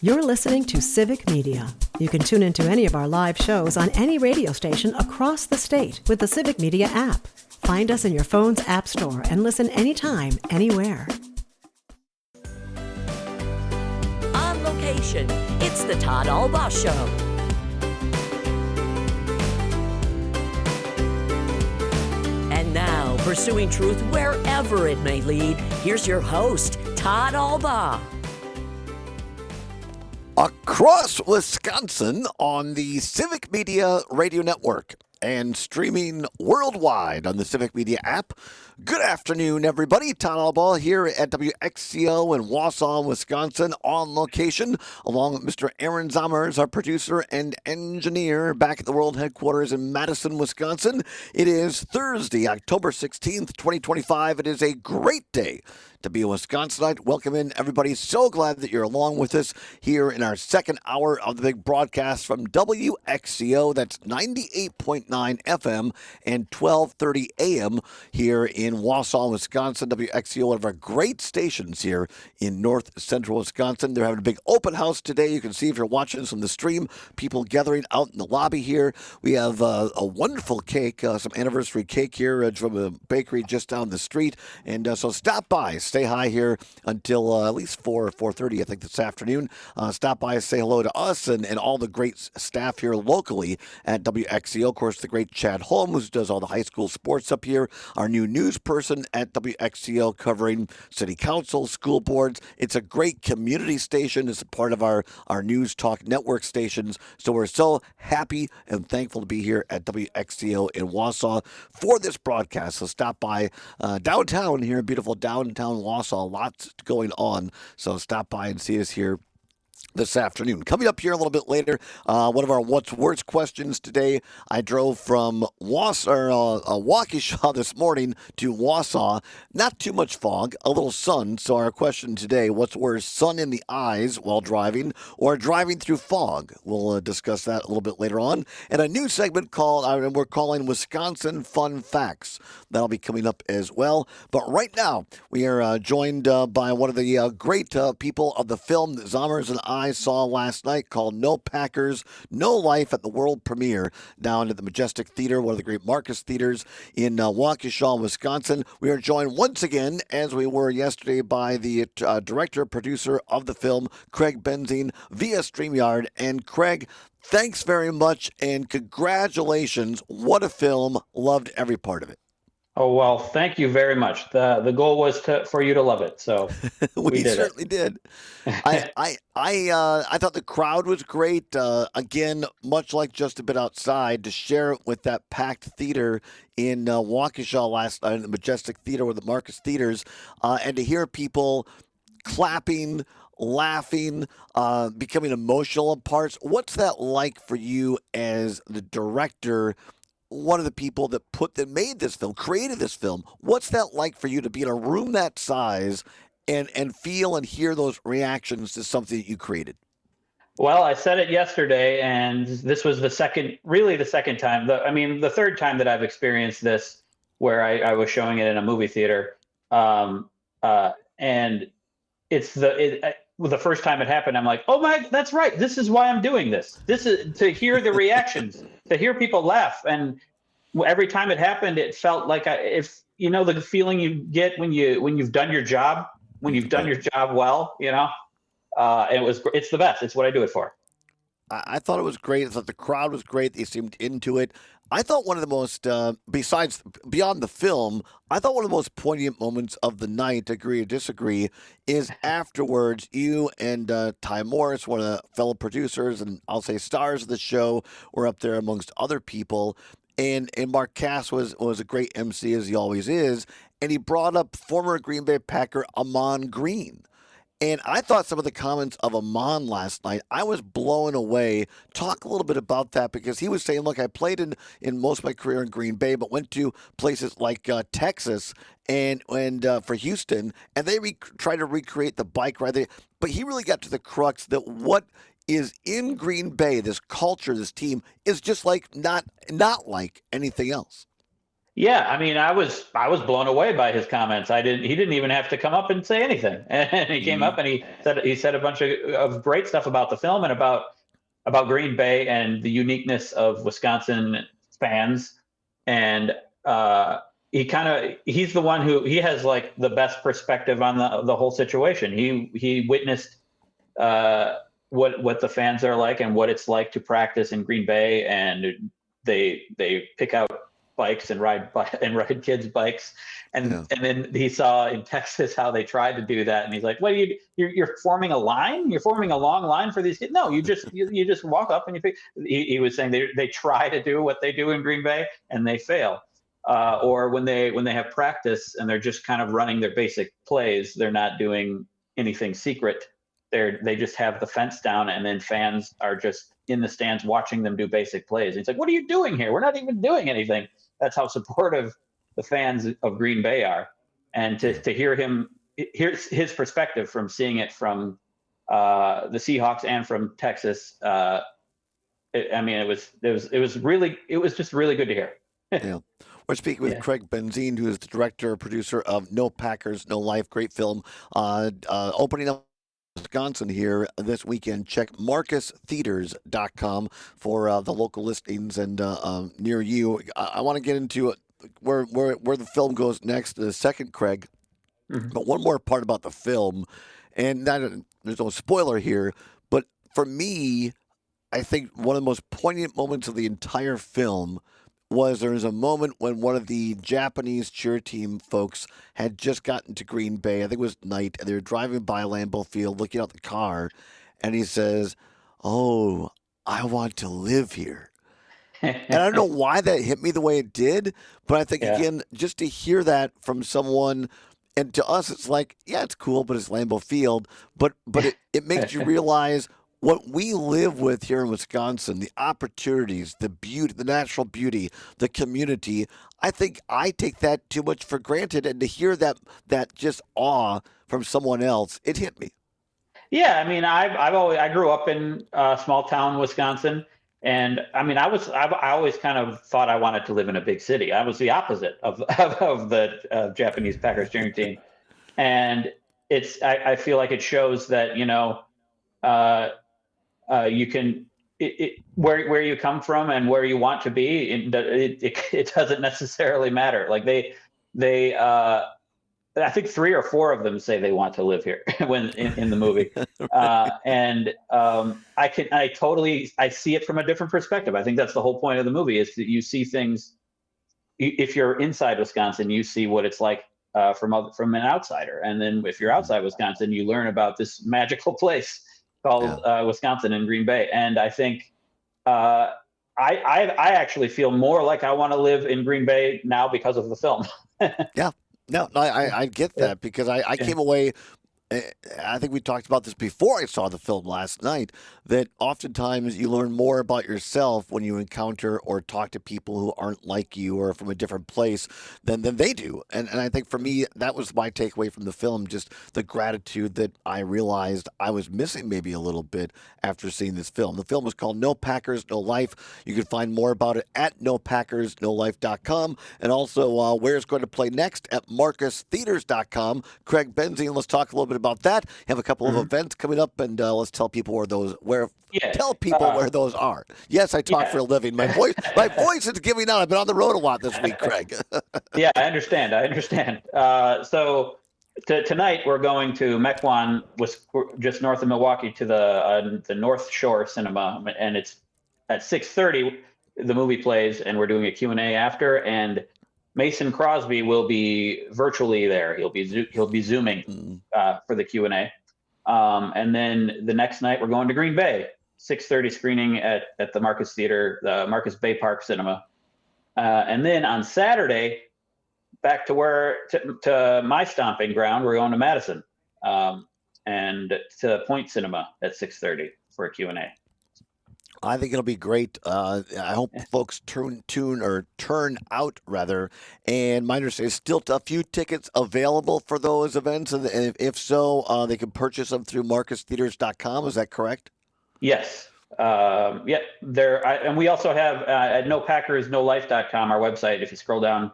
You're listening to Civic Media. You can tune into any of our live shows on any radio station across the state with the Civic Media app. Find us in your phone's app store and listen anytime, anywhere. On location, it's the Todd Show. And now, pursuing truth wherever it may lead, here's your host, Todd Alba. Across Wisconsin on the Civic Media Radio Network and streaming worldwide on the Civic Media app. Good afternoon, everybody. Todd Alba here at WXCO in Wausau, Wisconsin, on location, along with Mr. Aaron Zommers, our producer and engineer, back at the world headquarters in Madison, Wisconsin. It is Thursday, October 16th, 2025. It is a great day to be a Wisconsinite. Welcome in, everybody. So glad that you're along with us here in our second hour of the big broadcast from WXCO. That's 98.9 FM and 1230 AM here in Wausau, Wisconsin. WXCO, one of our great stations here in north central Wisconsin. They're having a big open house today. You can see if you're watching us from the stream, people gathering out in the lobby here. We have a wonderful cake, some anniversary cake here from a bakery just down the street. And so stop by. Stay high here until at least 4:30, I think, this afternoon. Stop by and say hello to us and all the great staff here locally at WXCO. Of course, the great Chad Holmes, who does all the high school sports up here. Our new news person at WXCO covering city council, school boards. It's a great community station. It's a part of our News Talk Network stations. So we're so happy and thankful to be here at WXCO in Wausau for this broadcast. So stop by downtown here, beautiful downtown Wausau. Lots going on. So stop by and see us here this afternoon. Coming up here a little bit later, one of our What's Worse questions today. I drove from Waukesha this morning to Wausau. Not too much fog, a little sun. So our question today, what's worse, sun in the eyes while driving or driving through fog? We'll discuss that a little bit later on. And a new segment we're calling Wisconsin Fun Facts. That'll be coming up as well. But right now, we are joined by one of the great people of the film that Zommers and I saw last night, called No Packers, No Life, at the world premiere down at the Majestic Theater, one of the great Marcus theaters in Waukesha, Wisconsin. We are joined once again, as we were yesterday, by the director, producer of the film, Craig Benzine, via StreamYard. And Craig, thanks very much and congratulations. What a film. Loved every part of it. Oh, well, thank you very much. The goal was for you to love it, so we certainly did. I thought the crowd was great. Again, much like Just a Bit Outside, to share it with that packed theater in Waukesha last night in the Majestic Theater with the Marcus Theaters, and to hear people clapping, laughing, becoming emotional in parts. What's that like for you as the director? One of the people that made this film, created this film. What's that like for you to be in a room that size and feel and hear those reactions to something that you created? Well, I said it yesterday, and this was the second time. The third time that I've experienced this, where I was showing it in a movie theater, and it's the first time it happened. I'm like, oh my, that's right. This is why I'm doing this. This is to hear the reactions, to hear people laugh. And every time it happened, it felt like if you know the feeling you get when you've done your job, when you've done your job well, it's the best. It's what I do it for. I thought it was great. I thought the crowd was great. They seemed into it. I thought one of the most, beyond the film, I thought one of the most poignant moments of the night, agree or disagree, is afterwards, you and Ty Morris, one of the fellow producers, and I'll say stars of the show, were up there amongst other people. And Mark Cass was a great MC, as he always is, and he brought up former Green Bay Packer Amon Green. And I thought some of the comments of Amon last night, I was blown away. Talk a little bit about that, because he was saying, look, I played in most of my career in Green Bay, but went to places like Texas and for Houston, and they tried to recreate the bike ride there. But he really got to the crux that what is in Green Bay, this culture, this team, is just like not like anything else. Yeah, I mean, I was blown away by his comments. He didn't even have to come up and say anything, and he came Mm, up and he said a bunch of great stuff about the film and about Green Bay and the uniqueness of Wisconsin fans, and he's the one who he has like the best perspective on the whole situation. He witnessed uh, what the fans are like and what it's like to practice in Green Bay, and they pick out bikes and ride kids' bikes, yeah. and then he saw in Texas how they tried to do that, and he's like, "What you're forming a line? You're forming a long line for these kids? No, you just walk up and you pick." He was saying they try to do what they do in Green Bay and they fail. Or when they have practice and they're just kind of running their basic plays, they're not doing anything secret. They just have the fence down, and then fans are just in the stands watching them do basic plays. And it's like, what are you doing here? We're not even doing anything. That's how supportive the fans of Green Bay are. And to hear his perspective from seeing it from the Seahawks and from Texas. I mean, it was just really good to hear. Yeah. We're speaking with Yeah. Craig Benzine, who is the director, producer of No Packers, No Life. Great film. Opening up in Wisconsin here this weekend. Check marcustheaters.com for the local listings and near you. I want to get into where the film goes next in a second, Craig. Mhm. But one more part about the film, and there's no spoiler here, but for me, I think one of the most poignant moments of the entire film was there was a moment when one of the Japanese cheer team folks had just gotten to Green Bay. I think it was night, and they were driving by Lambeau Field, looking out the car, and he says, "Oh, I want to live here." And I don't know why that hit me the way it did, but I think Yeah. again, just to hear that from someone, and to us, it's like, yeah, it's cool, but it's Lambeau Field. But it makes you realize what we live with here in Wisconsin, the opportunities, the beauty, the natural beauty, the community. I think I take that too much for granted, and to hear that just awe from someone else, it hit me. Yeah, I mean, I grew up in small town Wisconsin, and I mean, I always kind of thought I wanted to live in a big city. I was the opposite of of the Japanese Packers cheering team, and I feel like it shows that uh, you can where you come from and where you want to be. It doesn't necessarily matter. Like they I think three or four of them say they want to live here when in the movie, and I see it from a different perspective. I think that's the whole point of the movie is that you see things. If you're inside Wisconsin, you see what it's like from an outsider, and then if you're outside Wisconsin, you learn about this magical place Yeah, called Wisconsin and Green Bay. And I think uh, I actually feel more like I want to live in Green Bay now because of the film. yeah. No, I get Yeah. that because I Yeah. came away. I think we talked about this before I saw the film last night, that oftentimes you learn more about yourself when you encounter or talk to people who aren't like you or from a different place than they do. And I think for me, that was my takeaway from the film, just the gratitude that I realized I was missing maybe a little bit after seeing this film. The film was called No Packers, No Life. You can find more about it at nopackersnolife.com, and also where it's going to play next at marcustheaters.com. Craig Benzine, let's talk a little bit about that. Have a couple of Mhm. events coming up, and let's tell people Yeah. tell people Uh, where those are. Yes, I talk yeah. for a living. My voice is giving out. I've been on the road a lot this week, Craig. Yeah, I understand. I understand. Tonight we're going to Mequon, just north of Milwaukee, to the North Shore Cinema, and it's at 6:30. The movie plays, and we're doing a Q&A after. And Mason Crosby will be virtually there. He'll be zooming Mm, for the Q&A. And then the next night we're going to Green Bay, 6:30 screening at the Marcus Theater, the Marcus Bay Park Cinema. And then on Saturday, back to my stomping ground. We're going to Madison, and to Point Cinema at 6:30 for a Q&A. I think it'll be great. I hope folks turn out rather. And my understanding is still a few tickets available for those events, and if so, they can purchase them through marcustheaters.com. Is that correct? Yes. Yeah. And we also have at nopackersnolife.com, our website. If you scroll down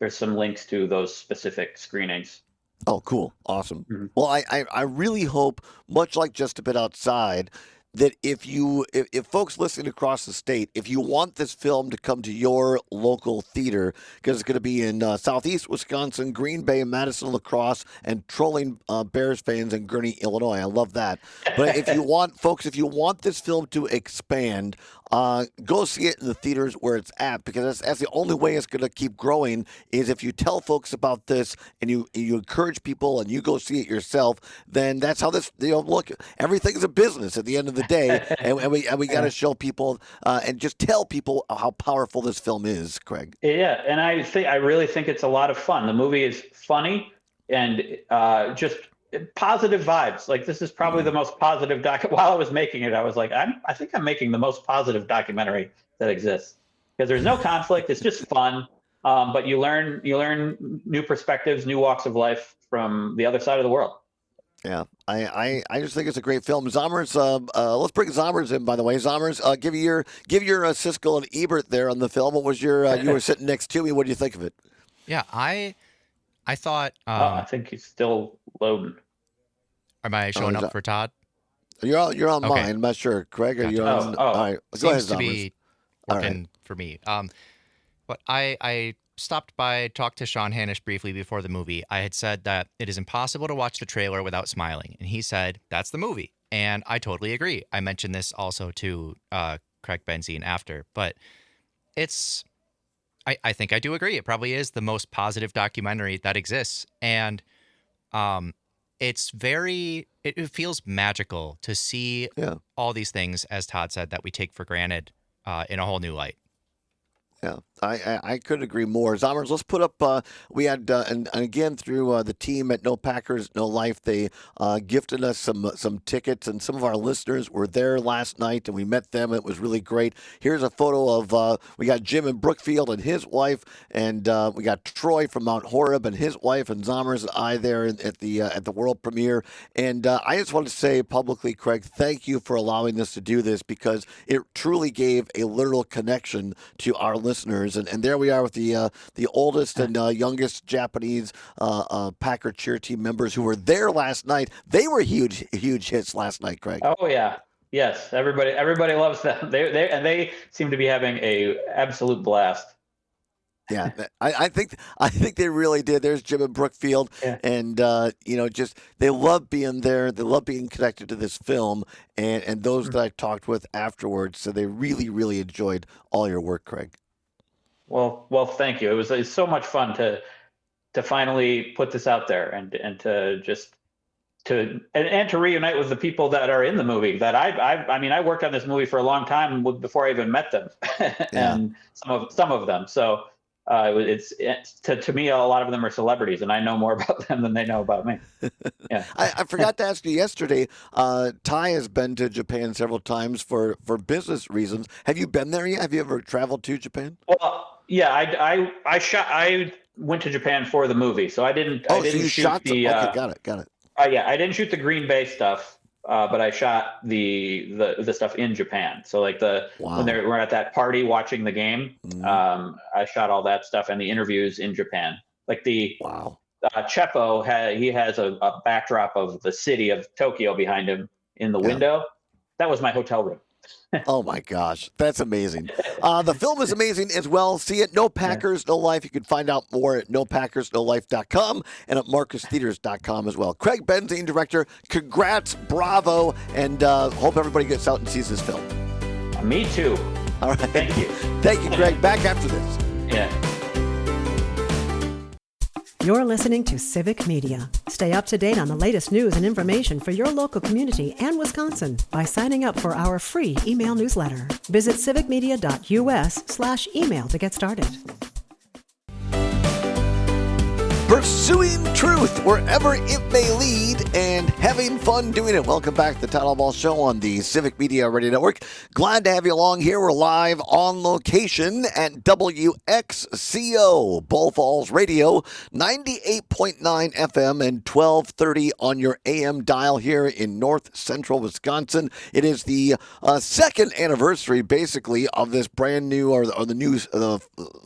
there's some links to those specific screenings. Oh, cool. Awesome. Well, I really hope, much like Just a Bit Outside, that if folks listening across the state, if you want this film to come to your local theater, because it's going to be in Southeast Wisconsin, Green Bay, Madison, La Crosse, and trolling Bears fans in Gurnee, Illinois. I love that. But if you want, folks, if you want this film to expand, go see it in the theaters where it's at, because that's the only way it's going to keep growing, is if you tell folks about this and you encourage people and you go see it yourself. Then that's how this, look, everything's a business at the end of the day, and we got to show people and just tell people how powerful this film is, Craig. Yeah, and I really think it's a lot of fun. The movie is funny and just positive vibes. Like, this is probably the most positive while I was making it, I was like, I think I'm making the most positive documentary that exists, because there's no conflict. It's just fun. But you learn new perspectives, new walks of life from the other side of the world. Yeah, I just think it's a great film. Zommers, let's bring Zommers in, by the way. Zommers, give your Siskel and Ebert there on the film. What was your, you were sitting next to me. What do you think of it? Yeah, I thought. I think he's still loading. Am I showing up for Todd? You're on Okay. mine. I'm not sure. Craig, are you on? All right, go ahead, Seems to Zommers. be working for me. But I stopped by, talked to Sean Hannish briefly before the movie. I had said that it is impossible to watch the trailer without smiling, and he said that's the movie, and I totally agree. I mentioned this also to Craig Benzine after, but I think I do agree. It probably is the most positive documentary that exists, and it feels magical to see all these things, as Todd said, that we take for granted in a whole new light. Yeah, I couldn't agree more. Zommers, let's put up, we had, and again, through the team at No Packers, No Life, they gifted us some tickets, and some of our listeners were there last night, and we met them. It was really great. Here's a photo of, we got Jim in Brookfield and his wife, and we got Troy from Mount Horeb and his wife, and Zommers and I there at the world premiere. And I just want to say publicly, Craig, thank you for allowing us to do this, because it truly gave a literal connection to our listeners. And there we are with the oldest and youngest Japanese Packer cheer team members who were there last night. They were huge hits last night, Craig. Oh yeah, yes. Everybody loves them. They seem to be having a absolute blast. Yeah, I think they really did. There's Jim in Brookfield, and just they love being there. They love being connected to this film, and those that I talked with afterwards, so they really enjoyed all your work, Craig. Well, thank you. It's so much fun to finally put this out there and to just to reunite with the people that are in the movie. That I worked on this movie for a long time before I even met them, and some of them. So to me, a lot of them are celebrities, and I know more about them than they know about me. Yeah. I forgot to ask you yesterday. Ty has been to Japan several times for business reasons. Have you been there yet? Have you ever traveled to Japan? Well, yeah, I went to Japan for the movie, so I didn't. Oh, I didn't so you shoot shot the. Okay, got it. Yeah, I didn't shoot the Green Bay stuff, but I shot the stuff in Japan. So like when we're at that party watching the game, I shot all that stuff and the interviews in Japan. Like Chepo has a backdrop of the city of Tokyo behind him in the window. That was my hotel room. Oh my gosh, that's amazing. The film is amazing as well. See it, No Packers, No Life. You can find out more at nopackersnolife.com and at marcustheaters.com as well. Craig Benzine, director, congrats, bravo, and hope everybody gets out and sees this film. Me too. All right. Thank you. Thank you, Craig. Back after this. Yeah. You're listening to Civic Media. Stay up to date on the latest news and information for your local community and Wisconsin by signing up for our free email newsletter. Visit civicmedia.us/email to get started. Pursuing truth. truth wherever it may lead and having fun doing it. Welcome back to the Todd Ball Show on the Civic Media Radio Network. Glad to have you along here. We're live on location at WXCO, Bull Falls Radio, 98.9 FM and 1230 on your AM dial here in north central Wisconsin. It is the second anniversary, basically, of this brand new, or the new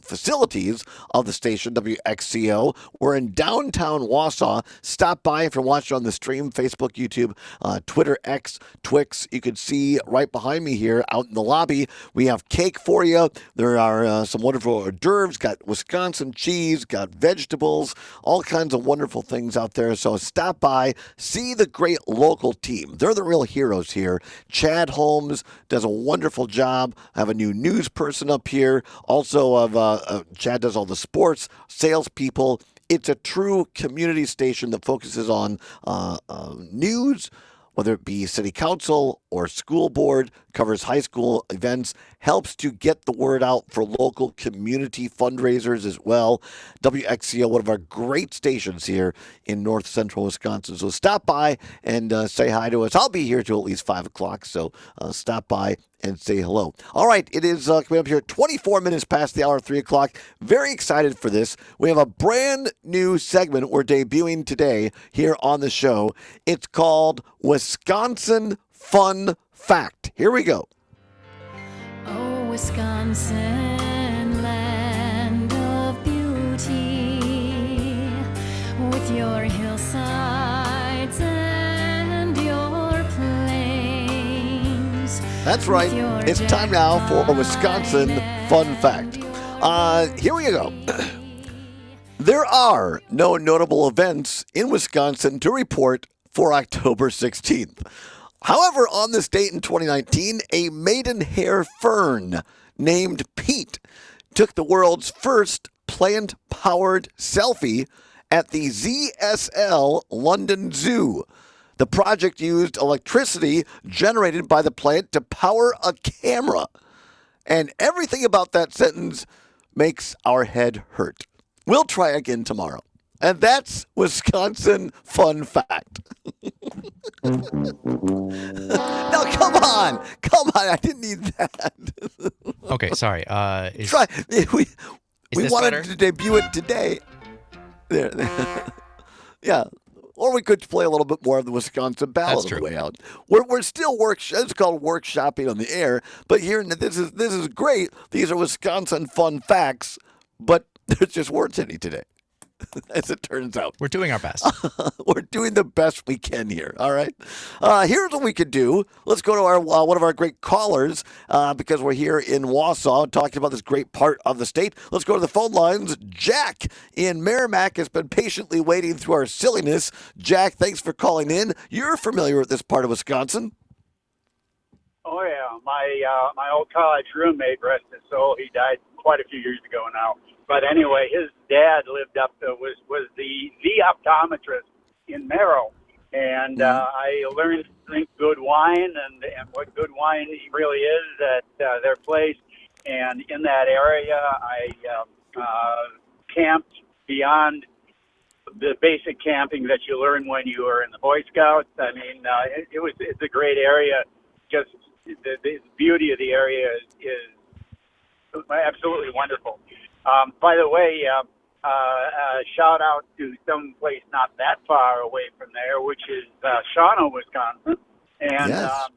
facilities of the station, WXCO. We're in downtown Wausau. Stop by if you're watching on the stream, Facebook, YouTube, Twitter, X, Twix. You can see right behind me here out in the lobby, we have cake for you. There are some wonderful hors d'oeuvres, got Wisconsin cheese, got vegetables, all kinds of wonderful things out there. So stop by, see the great local team. They're the real heroes here. Chad Holmes does a wonderful job. I have a new news person up here. Also, Chad does all the sports, salespeople. It's a true community station that focuses on news, whether it be city council or school board, covers high school events, helps to get the word out for local community fundraisers as well. WXCO, one of our great stations here in north central Wisconsin. So stop by and say hi to us. I'll be here till at least 5 o'clock, so stop by and say hello. All right, it is coming up here 24 minutes past the hour, 3 o'clock. Very excited for this. We have a brand new segment we're debuting today here on the show. It's called Wisconsin Fun Fact. Here we go. Oh, Wisconsin, land of beauty, with your hillsides and your plains. That's right. It's time now for a Wisconsin Fun Fact. Here we go. There are no notable events in Wisconsin to report for October 16th. However, on this date in 2019, a maidenhair fern named Pete took the world's first plant-powered selfie at the ZSL London Zoo. The project used electricity generated by the plant to power a camera. And everything about that sentence makes our head hurt. We'll try again tomorrow. And that's Wisconsin Fun Fact. Now, come on. I didn't need that. Okay, sorry. Try. We this wanted better? to debut it today. There. Yeah. Or we could play a little bit more of the Wisconsin ballad That's on the true. way out. We're still it's called workshopping on the air, but here this is great. These are Wisconsin fun facts, but there's just words in it today, as it turns out. We're doing our best. We're doing the best we can here. All right. Here's what we could do. Let's go to our one of our great callers because we're here in Wausau talking about this great part of the state. Let's go to the phone lines. Jack in Merrimack has been patiently waiting through our silliness. Jack, thanks for calling in. You're familiar with this part of Wisconsin. Oh yeah, my old college roommate, rest his soul, he died quite a few years ago now. But anyway, his dad lived up to, was the optometrist in Merrill, and I learned to drink good wine and what good wine really is at their place. And in that area, I camped beyond the basic camping that you learn when you are in the Boy Scouts. I mean, it's a great area. Just the beauty of the area is absolutely wonderful. By the way, shout out to some place not that far away from there, which is Shawano, Wisconsin. And Yes.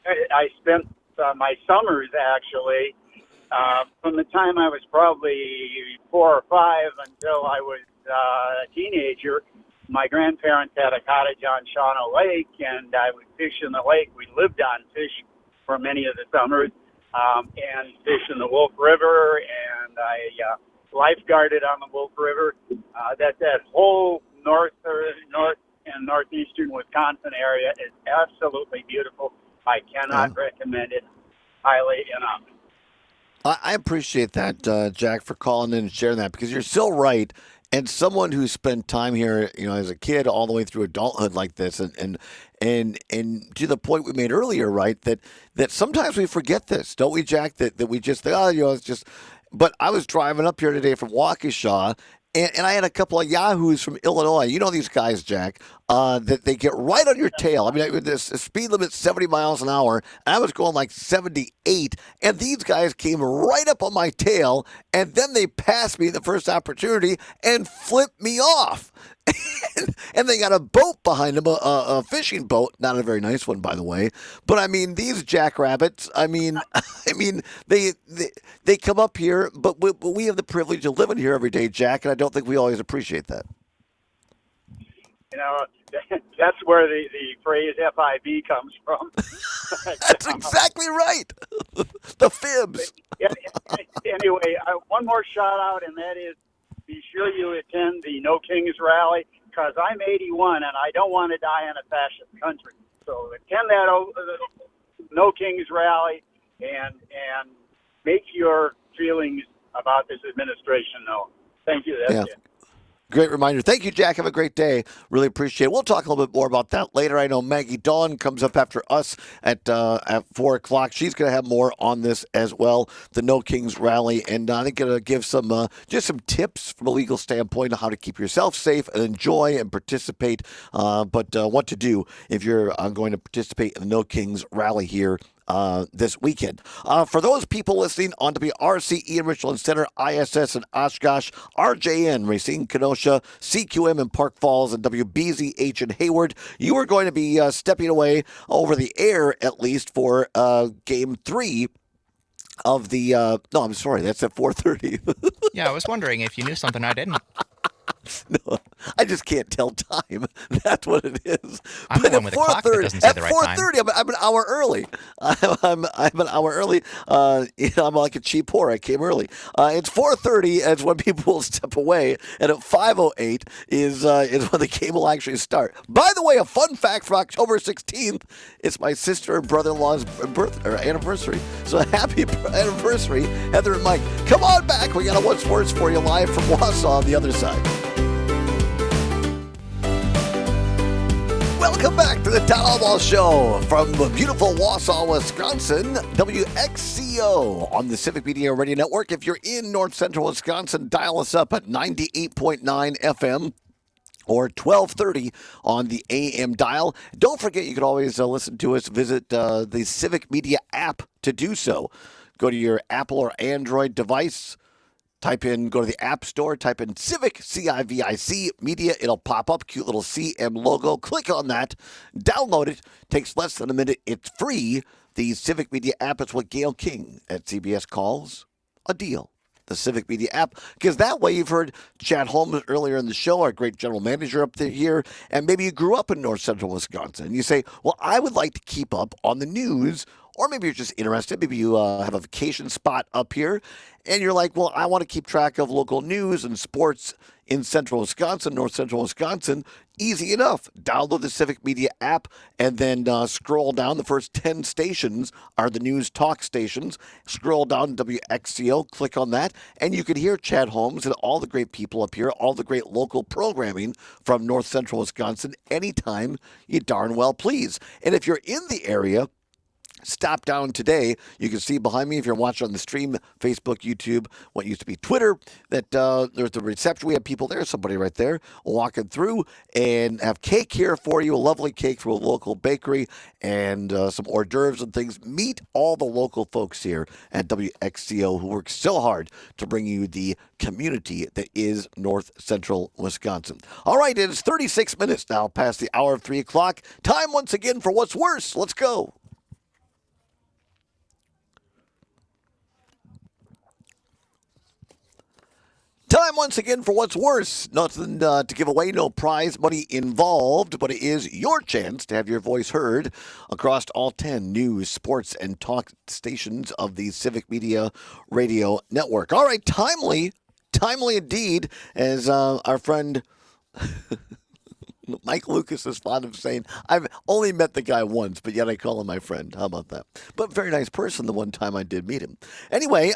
I spent my summers actually from the time I was probably 4 or 5 until I was a teenager. My grandparents had a cottage on Shawano Lake, and I would fish in the lake. We lived on fish for many of the summers. And fish in the Wolf River, and I lifeguarded on the Wolf River. That whole north and northeastern Wisconsin area is absolutely beautiful. I cannot recommend it highly enough. I appreciate that, Jack, for calling in and sharing that, because you're so right. And someone who spent time here, as a kid all the way through adulthood like this, and to the point we made earlier, right, that sometimes we forget this, don't we, Jack? That we just think, it's just. But I was driving up here today from Waukesha, And I had a couple of yahoos from Illinois. You know these guys, Jack, that they get right on your tail. I mean, the speed limit's 70 miles an hour, and I was going like 78, and these guys came right up on my tail, and then they passed me the first opportunity and flipped me off. And they got a boat behind them, a fishing boat, not a very nice one, by the way. But I mean, these jackrabbits. I mean, they come up here, but we have the privilege of living here every day, Jack, and I don't think we always appreciate that. You know, that's where the phrase FIB comes from. That's exactly right. The fibs. Anyway, one more shout out, and that is, be sure you attend the No Kings rally, because I'm 81 and I don't want to die in a fascist country. So attend that No Kings rally and make your feelings about this administration known. Thank you. That's it. Great reminder. Thank you, Jack. Have a great day. Really appreciate it. We'll talk a little bit more about that later. I know Maggie Dawn comes up after us at 4 o'clock. She's going to have more on this as well, the No Kings rally. And I think going to give some just some tips from a legal standpoint on how to keep yourself safe and enjoy and participate, but what to do if you're going to participate in the No Kings rally here this weekend. For those people listening on WRCE in Richland Center, ISS in Oshkosh, RJN, Racine, Kenosha, CQM in Park Falls, and WBZH in Hayward, you are going to be stepping away over the air at least for Game 3 of the no, I'm sorry, that's at 4:30. Yeah, I was wondering if you knew something I didn't. No, I just can't tell time. That's what it is. I'm the one with a clock that doesn't say the right time. At 4:30, I'm an hour early. I'm an hour early. I'm like a cheap whore. I came early. It's 4:30. It's when people will step away, and at 5:08 is when the game will actually start. By the way, a fun fact for October 16th: it's my sister and brother-in-law's anniversary. So happy anniversary, Heather and Mike. Come on back. We got a What's Worse for you live from Wausau on the other side. Welcome back to the Todd Ball Show from beautiful Wausau, Wisconsin, WXCO on the Civic Media Radio Network. If you're in North Central Wisconsin, dial us up at 98.9 FM or 1230 on the AM dial. Don't forget, you can always listen to us. Visit the Civic Media app to do so. Go to your Apple or Android device. Go to the App Store, type in Civic, CIVIC, Media. It'll pop up, cute little CM logo. Click on that, download it. Takes less than a minute. It's free. The Civic Media app is what Gail King at CBS calls a deal. The Civic Media app, because that way you've heard Chad Holmes earlier in the show, our great general manager up there here, and maybe you grew up in North Central Wisconsin, and you say, well, I would like to keep up on the news, or maybe you're just interested. Maybe you have a vacation spot up here, and you're like, well, I want to keep track of local news and sports in Central Wisconsin, North Central Wisconsin. Easy enough. Download the Civic Media app and then scroll down. The first 10 stations are the news talk stations. Scroll down to WXCO, click on that, and you can hear Chad Holmes and all the great people up here, all the great local programming from North Central Wisconsin anytime you darn well please. And if you're in the area, stop down today. You can see behind me if you're watching on the stream, Facebook, YouTube, what used to be Twitter, that there's the reception. We have people there, somebody right there walking through, and have cake here for you, a lovely cake from a local bakery, and some hors d'oeuvres and things. Meet all the local folks here at WXCO who work so hard to bring you the community that is North Central Wisconsin. All right, it is 36 minutes now past the hour of 3 o'clock. Time once again for What's Worse. Let's go. Time once again for What's Worse. Nothing to give away, no prize money involved, but it is your chance to have your voice heard across all 10 news, sports, and talk stations of the Civic Media Radio Network. All right, timely indeed, as our friend Mike Lucas is fond of saying, I've only met the guy once, but yet I call him my friend. How about that? But very nice person the one time I did meet him. Anyway,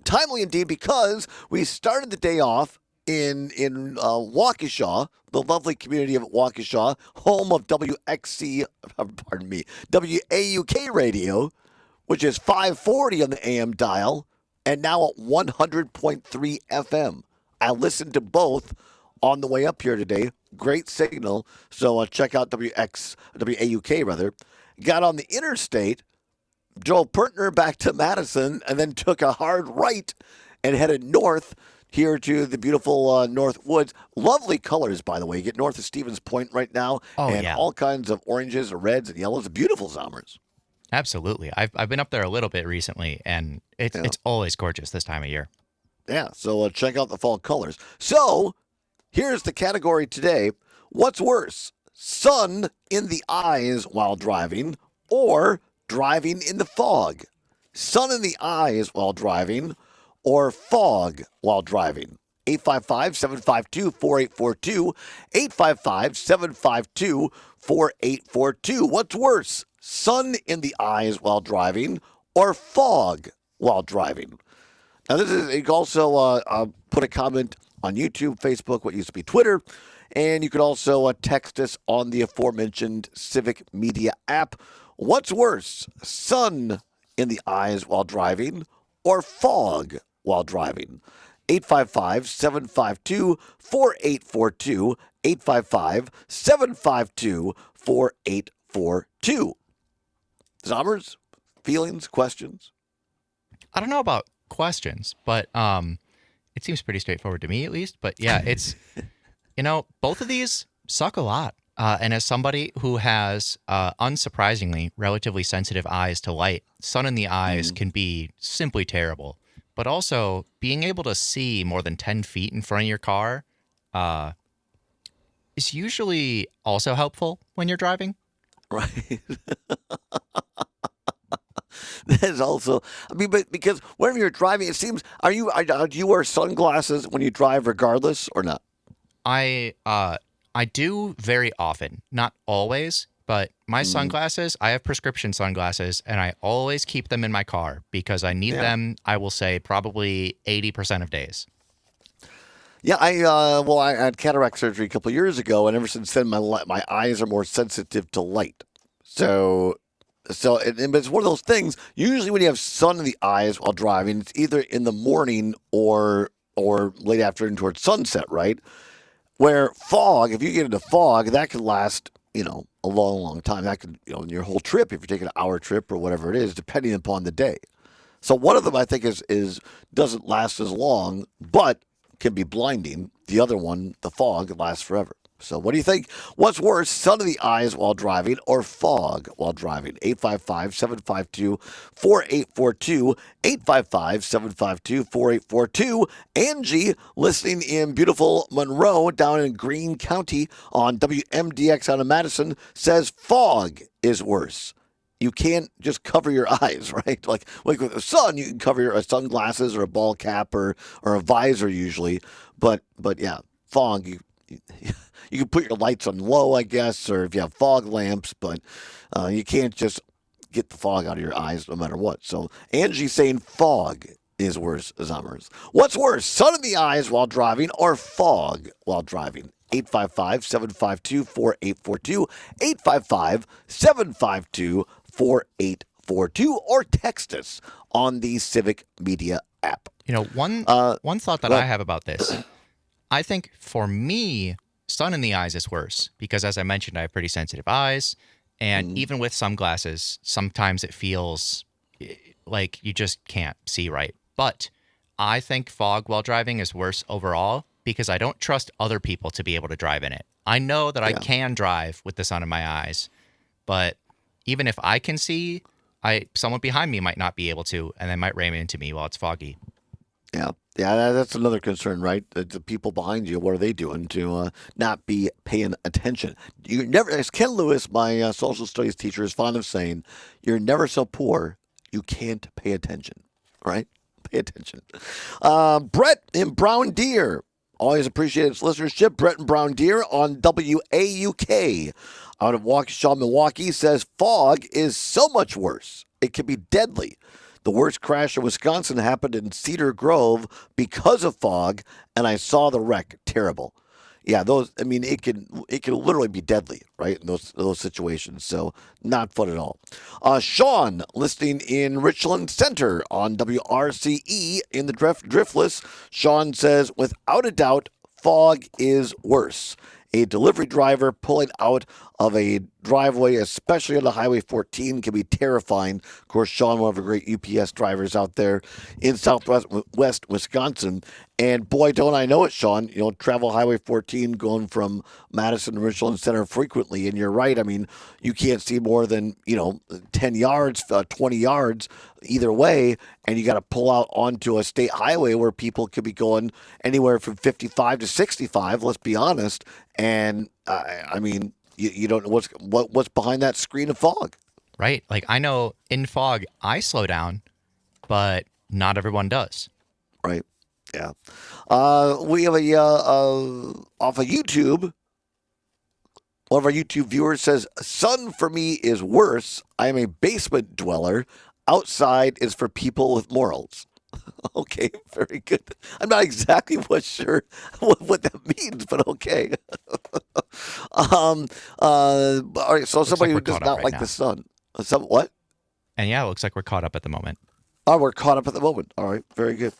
timely indeed, because we started the day off in Waukesha, the lovely community of Waukesha, home of WAUK radio, which is 540 on the AM dial, and now at 100.3 FM. I listened to both on the way up here today. Great signal. So check out WAUK rather. Got on the interstate, drove Pertner back to Madison, and then took a hard right and headed north here to the beautiful North Woods. Lovely colors, by the way. You get north of Stevens Point right now, and all kinds of oranges, reds, and yellows. Beautiful summers. Absolutely. I've been up there a little bit recently, and it's always gorgeous this time of year. Yeah, so check out the fall colors. So here's the category today. What's worse, sun in the eyes while driving or driving in the fog? Sun in the eyes while driving or fog while driving? 855-752-4842, 855-752-4842. What's worse, sun in the eyes while driving or fog while driving? Now, this is, you can also put a comment on YouTube, Facebook, what used to be Twitter, and you can also text us on the aforementioned Civic Media app. What's worse, sun in the eyes while driving or fog while driving? 855-752-4842, 855-752-4842. Zommers, feelings, questions? I don't know about questions, but it seems pretty straightforward to me, at least. But yeah, it's, both of these suck a lot. And as somebody who has, unsurprisingly, relatively sensitive eyes to light, sun in the eyes can be simply terrible. But also, being able to see more than 10 feet in front of your car is usually also helpful when you're driving. Right. That is also, but because whenever you're driving, it seems, do you wear sunglasses when you drive regardless or not? I do very often, not always, but my sunglasses, I have prescription sunglasses, and I always keep them in my car because I need them, I will say, probably 80% of days. Yeah, I had cataract surgery a couple of years ago, and ever since then, my eyes are more sensitive to light. But it's one of those things. Usually, when you have sun in the eyes while driving, it's either in the morning or late afternoon towards sunset, right? Where fog, if you get into fog, that could last, a long, long time. That could, your whole trip, if you're taking an hour trip or whatever it is, depending upon the day. So one of them, I think, is doesn't last as long, but can be blinding. The other one, the fog, lasts forever. So what do you think? What's worse, sun in the eyes while driving or fog while driving? 855-752-4842, 855-752-4842. Angie, listening in beautiful Monroe down in Greene County on WMDX out of Madison, says fog is worse. You can't just cover your eyes, right? Like with the sun, you can cover your sunglasses or a ball cap or a visor usually. But yeah, fog, you can put your lights on low, I guess, or if you have fog lamps, but you can't just get the fog out of your eyes no matter what. So Angie's saying fog is worse, Zommers. What's worse, sun in the eyes while driving or fog while driving? 855-752-4842, 855-752-4842, or text us on the Civic Media app. One thought that I have about this, I think for me, sun in the eyes is worse because, as I mentioned, I have pretty sensitive eyes, and even with sunglasses, sometimes it feels like you just can't see right. But I think fog while driving is worse overall because I don't trust other people to be able to drive in it. I know that I can drive with the sun in my eyes, but even if I can see, someone behind me might not be able to, and they might ram into me while it's foggy. Yeah, that's another concern, right? The people behind you, what are they doing to not be paying attention? You never, as Ken Lewis, my social studies teacher, is fond of saying, you're never so poor, you can't pay attention, right? Pay attention. Brett in Brown Deer, always appreciate its listenership. Brett in Brown Deer on WAUK out of Waukesha, Milwaukee, says fog is so much worse. It can be deadly. The worst crash in Wisconsin happened in Cedar Grove because of fog, and I saw the wreck. Terrible. Yeah, it can literally be deadly, right, in those situations. So not fun at all. Sean, listening in Richland Center on WRCE in the Driftless. Sean says, without a doubt, fog is worse. A delivery driver pulling out of a driveway, especially on the Highway 14, can be terrifying. Of course, Sean, one of the great UPS drivers out there in Southwest Wisconsin. And boy, don't I know it, Sean. Travel Highway 14 going from Madison to Richland Center frequently. And you're right. I mean, you can't see more than, 10 yards, 20 yards either way. And you got to pull out onto a state highway where people could be going anywhere from 55 to 65, let's be honest. And I mean, you don't know what's behind that screen of fog. Right. Like, I know in fog, I slow down, but not everyone does. Right. Yeah. We have off of YouTube. One of our YouTube viewers says, sun for me is worse. I am a basement dweller. Outside is for people with morals. Okay, very good. I'm not exactly sure what that means, but okay. All right, so somebody who does not like the sun. What? And yeah, it looks like we're caught up at the moment. Oh, we're caught up at the moment. All right, very good.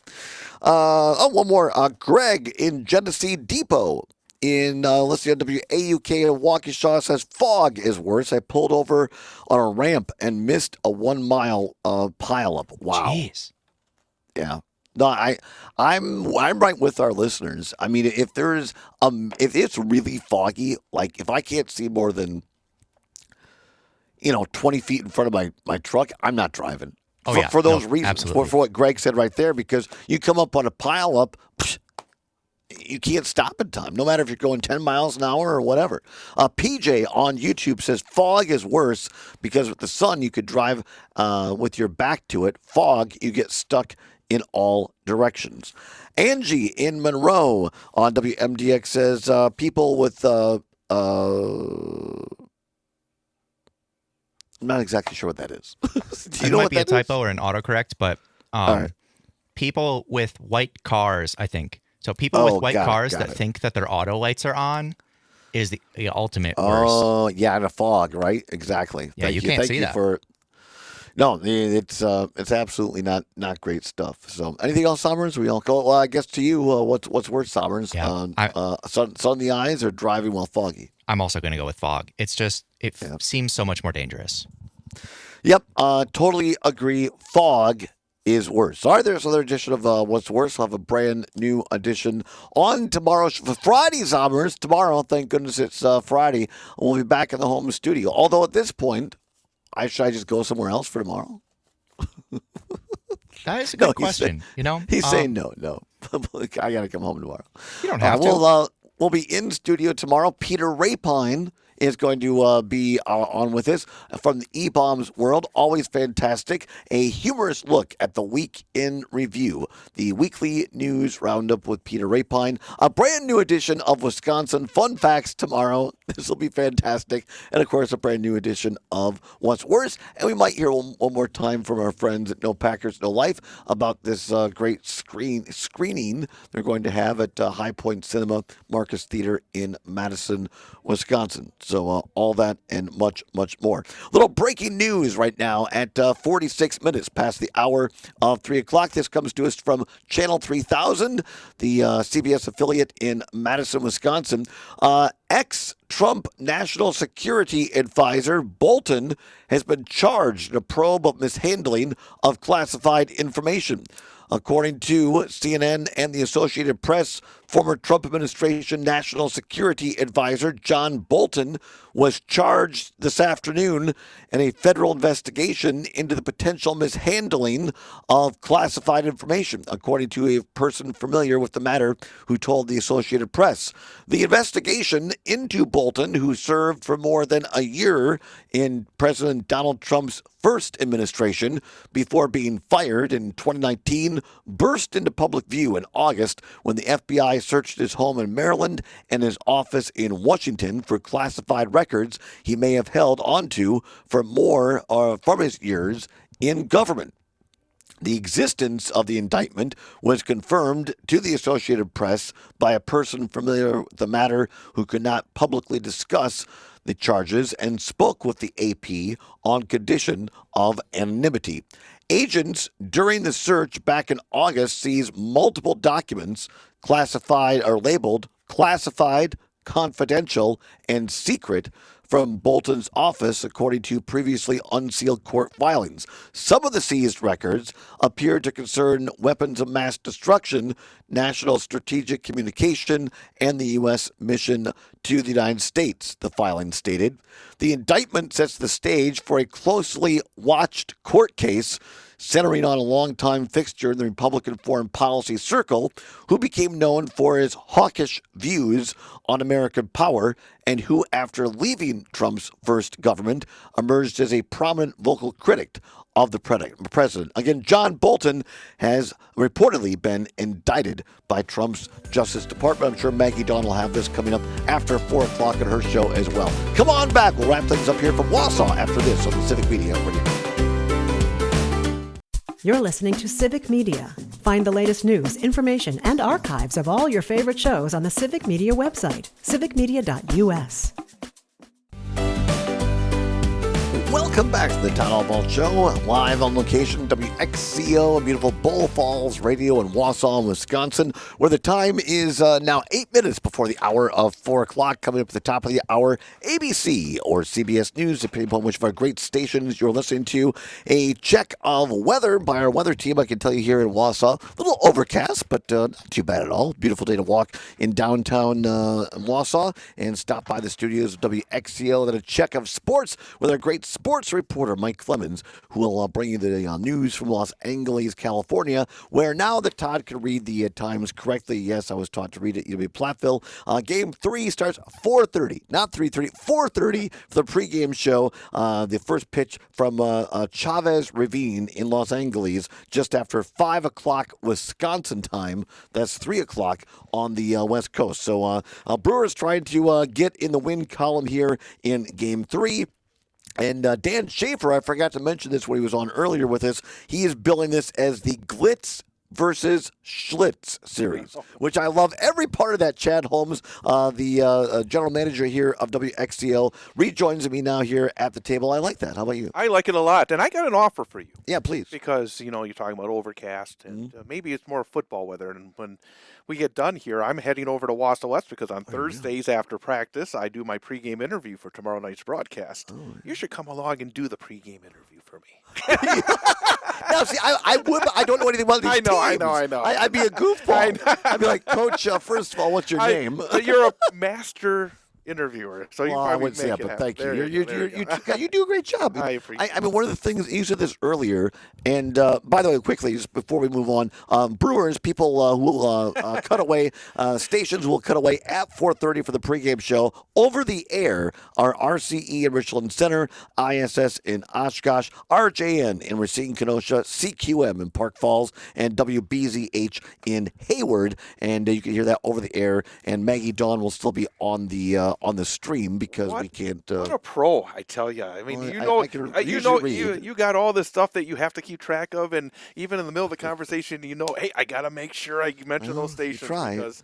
One more. Greg in Genesee Depot in listening to WAUK in Waukesha says fog is worse. I pulled over on a ramp and missed a 1 mile pileup. Wow. Jeez. Yeah. No, I'm right with our listeners. I mean, if if it's really foggy, like if I can't see more than 20 feet in front of my truck, I'm not driving. For those reasons, for what Greg said right there, because you come up on a pileup, you can't stop in time, no matter if you're going 10 miles an hour or whatever. PJ on YouTube says fog is worse because with the sun, you could drive with your back to it. Fog, you get stuck in all directions. Angie in Monroe on WMDX says people with I'm not exactly sure what that is. It might be a typo or an autocorrect, but people with white cars, I think. So people with white cars that think that their auto lights are on is the ultimate worst. Oh, yeah, in a fog, right? Exactly. Yeah, you can't see that. No, it's absolutely not great stuff. So, anything else, Somers? We all go. Well, I guess to you, what's worse, Somers? Yeah, sun in the eyes or driving while foggy? I'm also going to go with fog. It's just seems so much more dangerous. Yep, totally agree. Fog is worse. All right, there's another edition of What's Worse. We'll have a brand new edition on tomorrow. Friday, Somers. Tomorrow, thank goodness it's Friday. We'll be back in the home studio. Although at this point, should I just go somewhere else for tomorrow? That is a good question. He's saying no. I got to come home tomorrow. You don't have to. We'll be in studio tomorrow. Peter Rapine is going to be on with us from the E-Bombs world. Always fantastic. A humorous look at the week in review. The weekly news roundup with Peter Rapine. A brand new edition of Wisconsin Fun Facts tomorrow. This will be fantastic. And, of course, a brand new edition of What's Worse. And we might hear one more time from our friends at No Packers, No Life about this great screening they're going to have at High Point Cinema, Marcus Theater in Madison, Wisconsin. So all that and much, much more. Little breaking news right now at 46 minutes past the hour of 3 o'clock. This comes to us from Channel 3000, the CBS affiliate in Madison, Wisconsin. Ex-Trump National Security Advisor Bolton has been charged in a probe of mishandling of classified information. According to CNN and the Associated Press, former Trump administration National Security Advisor John Bolton was charged this afternoon in a federal investigation into the potential mishandling of classified information, according to a person familiar with the matter who told the Associated Press. The investigation into Bolton, who served for more than a year in President Donald Trump's first administration before being fired in 2019, burst into public view in August when the FBI searched his home in Maryland and his office in Washington for classified records he may have held onto for more from his years in government. The existence of the indictment was confirmed to the Associated Press by a person familiar with the matter who could not publicly discuss the charges and spoke with the AP on condition of anonymity. Agents during the search back in August seized multiple documents classified or labeled classified, confidential, and secret from Bolton's office, according to previously unsealed court filings. Some of the seized records appeared to concern weapons of mass destruction, national strategic communication, and the U.S. mission to the United States, the filing stated. The indictment sets the stage for a closely watched court case centering on a longtime fixture in the Republican foreign policy circle who became known for his hawkish views on American power and who, after leaving Trump's first government, emerged as a prominent vocal critic of the president. Again, John Bolton has reportedly been indicted by Trump's Justice Department. I'm sure Maggie Dawn will have this coming up after 4 o'clock at her show as well. Come on back. We'll wrap things up here from Wausau after this on the Civic Media Radio. You're listening to Civic Media. Find the latest news, information, and archives of all your favorite shows on the Civic Media website, civicmedia.us. Welcome back to the Todd Ball Show, live on location, WXCO, beautiful Bull Falls Radio in Wausau, Wisconsin, where the time is now 8 minutes before the hour of 4 o'clock. Coming up at the top of the hour, ABC or CBS News, depending upon which of our great stations you're listening to. A check of weather by our weather team. I can tell you here in Wausau, a little overcast, but not too bad at all. Beautiful day to walk in downtown Wausau and stop by the studios of WXCO. Then a check of sports with our great sports reporter Mike Clemens, who will bring you the news from Los Angeles, California, where now that Todd can read the times correctly. Yes, I was taught to read it. UW Platteville. Game 3 starts 4:30, not 3:30, 4:30 for the pregame show. The first pitch from Chavez Ravine in Los Angeles just after 5 o'clock Wisconsin time. That's 3 o'clock on the West Coast. So Brewers trying to get in the win column here in Game 3. And Dan Schaefer, I forgot to mention this when he was on earlier with us, he is billing this as the Glitz versus Schlitz series, which I love every part of that. Chad Holmes, the general manager here of WXCO, rejoins me now here at the table. I like that. How about you? I like it a lot, and I got an offer for you. Yeah, please. Because, you're talking about overcast, and maybe it's more football weather, and when we get done here, I'm heading over to Wausau West because on Thursdays after practice, I do my pregame interview for tomorrow night's broadcast. You should come along and do the pregame interview for me. Now, see, I would, but I don't know anything about these teams. I know. I'd be a goofball. I'd be like, Coach, first of all, what's your name? You're a master interviewer, so you probably I wouldn't say that, but thank you. You do a great job. I appreciate I mean, one of the things, you said this earlier, and by the way, quickly, just before we move on, Brewers, people who will cut away, stations will cut away at 4:30 for the pregame show. Over the air are RCE in Richland Center, ISS in Oshkosh, RJN in Racine, Kenosha, CQM in Park Falls, and WBZH in Hayward. And you can hear that over the air. And Maggie Dawn will still be on the stream because we can't. What a pro, I tell you. I mean, you got all this stuff that you have to keep track of, and even in the middle of the conversation, hey, I got to make sure I mention those stations because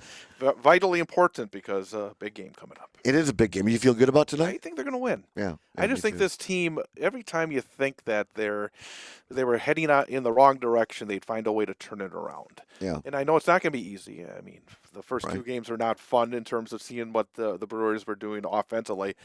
vitally important because big game coming up. It is a big game. You feel good about tonight? I think they're going to win. Yeah. I just think this team, every time you think that they were heading out in the wrong direction, they'd find a way to turn it around. Yeah. And I know it's not going to be easy. I mean, the first two games are not fun in terms of seeing what the Brewers were doing offensively.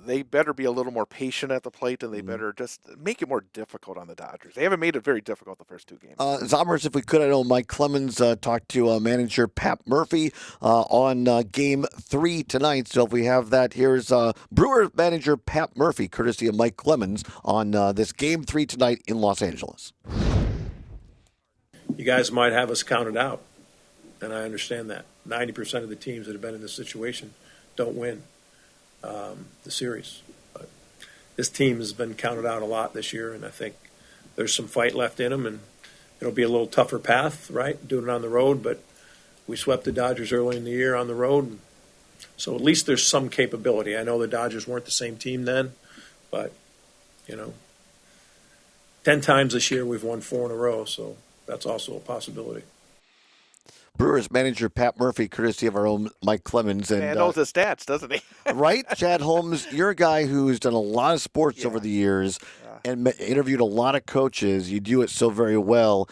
They better be a little more patient at the plate, and they better just make it more difficult on the Dodgers. They haven't made it very difficult the first two games. Zommers, if we could, I know Mike Clemens talked to manager Pat Murphy on Game 3 tonight. So if we have that, here's Brewers manager Pat Murphy, courtesy of Mike Clemens, on this Game 3 tonight in Los Angeles. You guys might have us counted out, and I understand that. 90% of the teams that have been in this situation don't win the series. But this team has been counted out a lot this year, and I think there's some fight left in them, and it'll be a little tougher path, right, doing it on the road, but we swept the Dodgers early in the year on the road, so at least there's some capability. I know the Dodgers weren't the same team then, but, 10 10 times this year we've won 4 in a row, so that's also a possibility. Brewers manager Pat Murphy, courtesy of our own Mike Clemens. And knows his stats, doesn't he? Right? Chad Holmes, you're a guy who's done a lot of sports over the years and interviewed a lot of coaches. You do it so very well.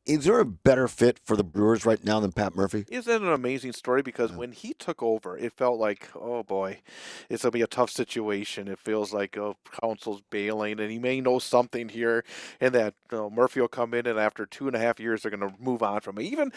Is there a better fit for the Brewers right now than Pat Murphy? Isn't it an amazing story? Because when he took over, it felt like, oh boy, it's going to be a tough situation. It feels like council's bailing, and he may know something here, and that Murphy will come in, and after 2.5 years, they're going to move on from it.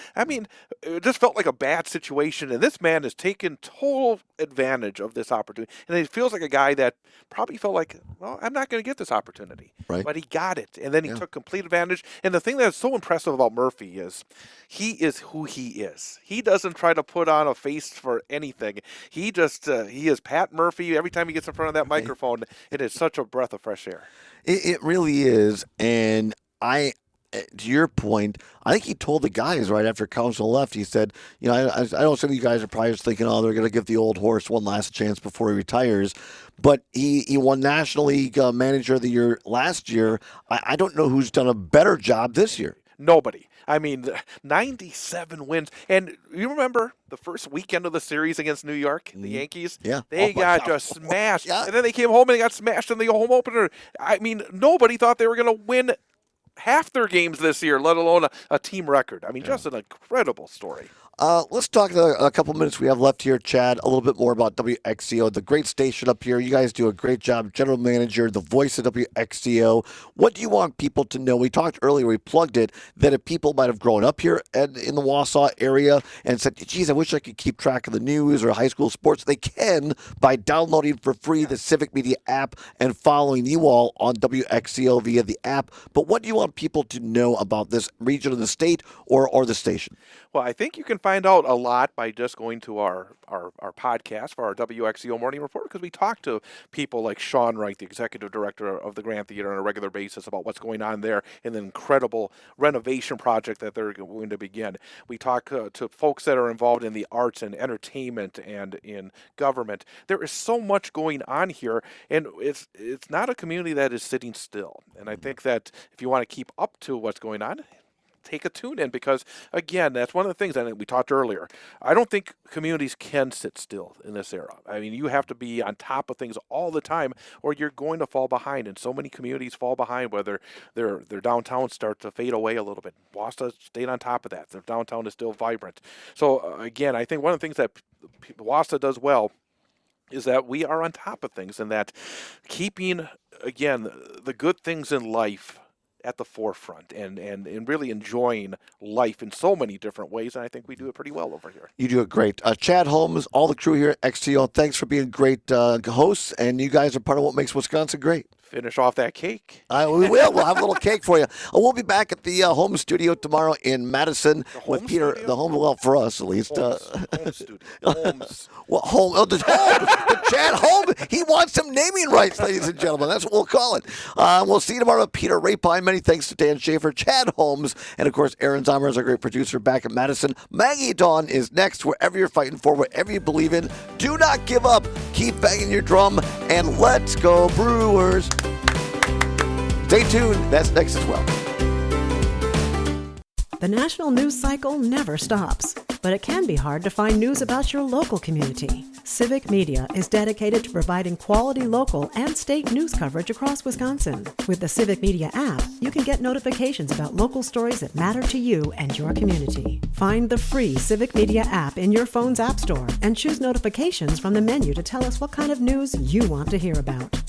It just felt like a bad situation, and this man has taken total advantage of this opportunity. And it feels like a guy that probably felt like, well, I'm not going to get this opportunity. Right. But he got it, and then he took complete advantage. And the thing that's so impressive about Murphy is he is who he is. He doesn't try to put on a face for anything. He just he is Pat Murphy. Every time he gets in front of that microphone, it is such a breath of fresh air. It really is. And to your point, I think he told the guys right after council left, he said, I know some of you guys are probably just thinking, they're going to give the old horse one last chance before he retires. But he won National League Manager of the Year last year. I don't know who's done a better job this year. Nobody. 97 wins. And you remember the first weekend of the series against New York, the Yankees? Yeah. They got just smashed. Yeah. And then they came home and they got smashed in the home opener. Nobody thought they were going to win half their games this year, let alone a team record. Just an incredible story. Let's talk a couple minutes we have left here, Chad, a little bit more about WXCO, the great station up here. You guys do a great job. General Manager, the voice of WXCO. What do you want people to know? We talked earlier, we plugged it, that if people might have grown up here in the Wausau area and said, geez, I wish I could keep track of the news or high school sports, they can by downloading for free the Civic Media app and following you all on WXCO via the app. But what do you want people to know about this region of the state or the station? Well, I think you can find out a lot by just going to our podcast for our WXCO Morning Report, because we talk to people like Sean Wright, the executive director of the Grand Theater, on a regular basis about what's going on there and the incredible renovation project that they're going to begin. We talk to folks that are involved in the arts and entertainment and in government. There is so much going on here, and it's not a community that is sitting still. And I think that if you want to keep up to what's going on, take a tune in, because again, that's one of the things I think we talked earlier. I don't think communities can sit still in this era. You have to be on top of things all the time, or you're going to fall behind. And so many communities fall behind, whether their downtowns start to fade away a little bit. Wausau stayed on top of that. Their downtown is still vibrant. So again, I think one of the things that Wausau does well is that we are on top of things, and that keeping, again, the good things in life at the forefront and really enjoying life in so many different ways. And I think we do it pretty well over here. You do it great. Chad Holmes, all the crew here at XTO, thanks for being great hosts. And you guys are part of what makes Wisconsin great. Finish off that cake. We will. We'll have a little cake for you. We'll be back at the home studio tomorrow in Madison with Peter. Studio? The home, well, for us at least. Home studio. Homes. Well, home. The Chad Holmes. He wants some naming rights, ladies and gentlemen. That's what we'll call it. We'll see you tomorrow with Peter Rapine. Many thanks to Dan Schaefer, Chad Holmes, and of course, Aaron Zommer is our great producer back in Madison. Maggie Dawn is next. Wherever you're fighting for, whatever you believe in, do not give up. Keep banging your drum, and let's go Brewers. Stay tuned. That's next as well. The national news cycle never stops, but it can be hard to find news about your local community. Civic Media is dedicated to providing quality local and state news coverage across Wisconsin. With the Civic Media app, you can get notifications about local stories that matter to you and your community. Find the free Civic Media app in your phone's app store and choose notifications from the menu to tell us what kind of news you want to hear about.